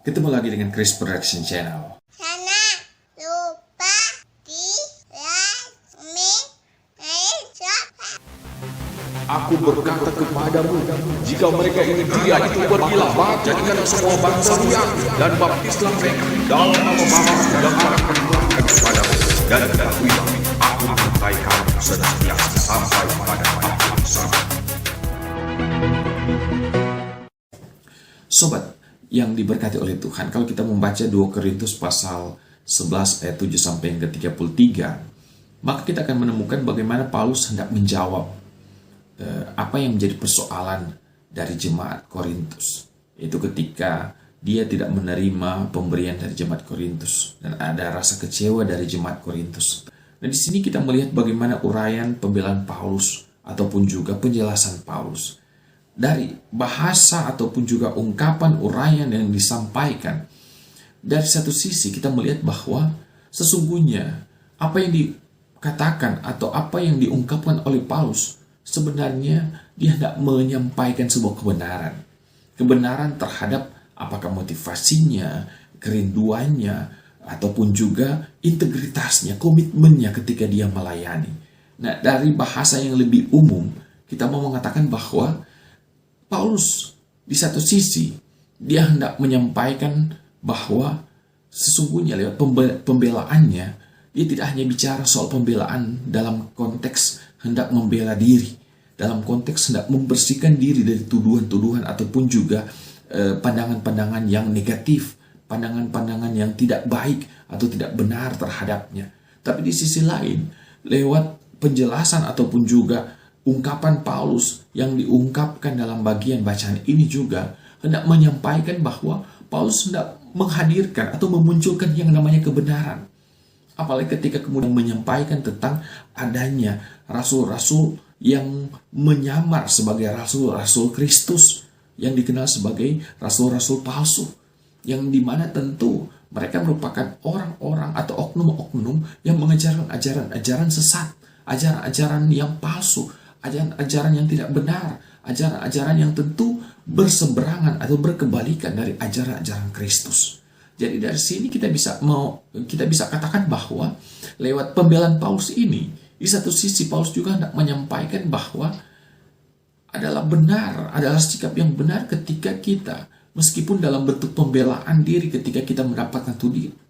Ketemu lagi dengan Chris Production Channel. Jangan lupa di like, comment, dan subscribe. Aku berkata kepadamu, jika mereka ingin dia itu pergilah, jadikan semua bangsa lihat dan baptislah mereka dalam nama Bapa dan Anak dan Roh Kudus kepadamu, dan ketahuilah, aku menyertai kamu senantiasa sampai pada akhir zaman. Sobat yang diberkati oleh Tuhan, kalau kita membaca 2 Korintus pasal 11 ayat 7 sampai yang ke-33, maka kita akan menemukan bagaimana Paulus hendak menjawab apa yang menjadi persoalan dari jemaat Korintus. Itu ketika dia tidak menerima pemberian dari jemaat Korintus dan ada rasa kecewa dari jemaat Korintus. Dan di sini kita melihat bagaimana uraian pembelaan Paulus ataupun juga penjelasan Paulus. Dari bahasa ataupun juga ungkapan uraian yang disampaikan, dari satu sisi kita melihat bahwa sesungguhnya apa yang dikatakan atau apa yang diungkapkan oleh Paulus sebenarnya dia hendak menyampaikan sebuah kebenaran. Kebenaran terhadap apakah motivasinya, kerinduannya, ataupun juga integritasnya, komitmennya ketika dia melayani. Nah, dari bahasa yang lebih umum, kita mau mengatakan bahwa Paulus di satu sisi dia hendak menyampaikan bahwa sesungguhnya lewat pembelaannya dia tidak hanya bicara soal pembelaan dalam konteks hendak membela diri, dalam konteks hendak membersihkan diri dari tuduhan-tuduhan ataupun juga pandangan-pandangan yang negatif, pandangan-pandangan yang tidak baik atau tidak benar terhadapnya. Tapi di sisi lain, lewat penjelasan ataupun juga ungkapan Paulus yang diungkapkan dalam bagian bacaan ini juga hendak menyampaikan bahwa Paulus hendak menghadirkan atau memunculkan yang namanya kebenaran. Apalagi ketika kemudian menyampaikan tentang adanya rasul-rasul yang menyamar sebagai rasul-rasul Kristus, yang dikenal sebagai rasul-rasul palsu, yang dimana tentu mereka merupakan orang-orang atau oknum-oknum yang mengajarkan ajaran-ajaran sesat, ajaran-ajaran yang palsu, ajaran-ajaran yang tidak benar, ajaran-ajaran yang tentu berseberangan atau berkebalikan dari ajaran-ajaran Kristus. Jadi dari sini kita bisa katakan bahwa lewat pembelaan Paulus ini, di satu sisi Paulus juga hendak menyampaikan bahwa adalah benar, adalah sikap yang benar ketika kita, meskipun dalam bentuk pembelaan diri ketika kita mendapatkan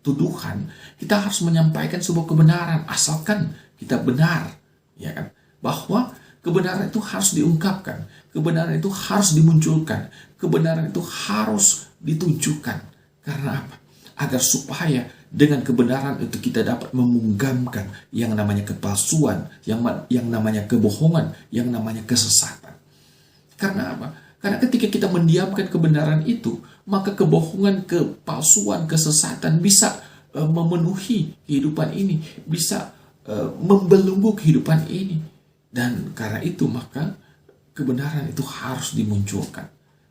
tuduhan, kita harus menyampaikan sebuah kebenaran asalkan kita benar, ya kan? Bahwa kebenaran itu harus diungkapkan, kebenaran itu harus dimunculkan, kebenaran itu harus ditunjukkan. Karena apa? Agar supaya dengan kebenaran itu kita dapat memunggamkan yang namanya kepalsuan, yang namanya kebohongan, yang namanya kesesatan. Karena apa? Karena ketika kita mendiamkan kebenaran itu, maka kebohongan, kepalsuan, kesesatan bisa memenuhi kehidupan ini, bisa membelenggu kehidupan ini. Dan karena itu maka kebenaran itu harus dimunculkan.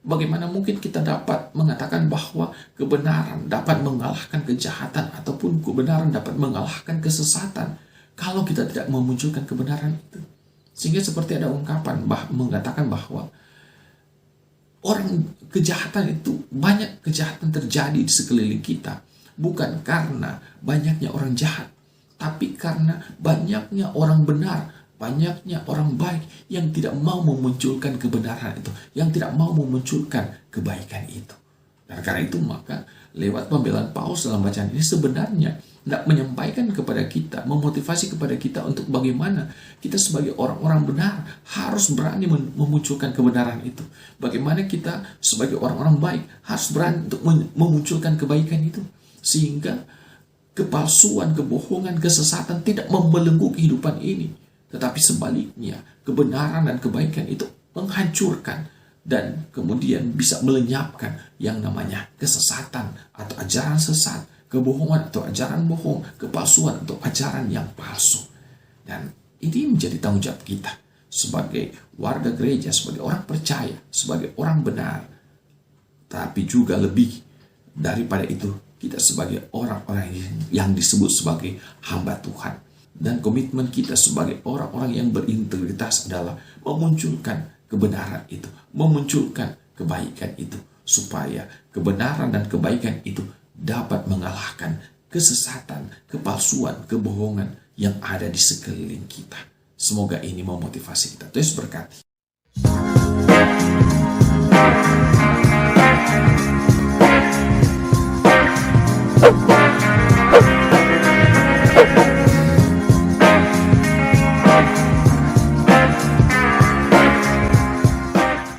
Bagaimana mungkin kita dapat mengatakan bahwa kebenaran dapat mengalahkan kejahatan ataupun kebenaran dapat mengalahkan kesesatan kalau kita tidak memunculkan kebenaran itu. Sehingga seperti ada ungkapan mengatakan bahwa orang kejahatan itu, banyak kejahatan terjadi di sekeliling kita bukan karena banyaknya orang jahat, tapi karena banyaknya orang benar, banyaknya orang baik yang tidak mau memunculkan kebenaran itu, yang tidak mau memunculkan kebaikan itu. Dan karena itu maka lewat pembelaan Paulus dalam bacaan ini sebenarnya hendak menyampaikan kepada kita, memotivasi kepada kita untuk bagaimana kita sebagai orang-orang benar harus berani memunculkan kebenaran itu. Bagaimana kita sebagai orang-orang baik harus berani untuk memunculkan kebaikan itu. Sehingga kepalsuan, kebohongan, kesesatan tidak membelenggu kehidupan ini. Tetapi sebaliknya, kebenaran dan kebaikan itu menghancurkan dan kemudian bisa melenyapkan yang namanya kesesatan atau ajaran sesat, kebohongan atau ajaran bohong, kepalsuan atau ajaran yang palsu. Dan ini menjadi tanggung jawab kita sebagai warga gereja, sebagai orang percaya, sebagai orang benar. Tapi juga lebih daripada itu, kita sebagai orang-orang yang disebut sebagai hamba Tuhan. Dan komitmen kita sebagai orang-orang yang berintegritas adalah memunculkan kebenaran itu, memunculkan kebaikan itu, supaya kebenaran dan kebaikan itu dapat mengalahkan kesesatan, kepalsuan, kebohongan yang ada di sekeliling kita. Semoga ini memotivasi kita. Tuhan Yesus berkati.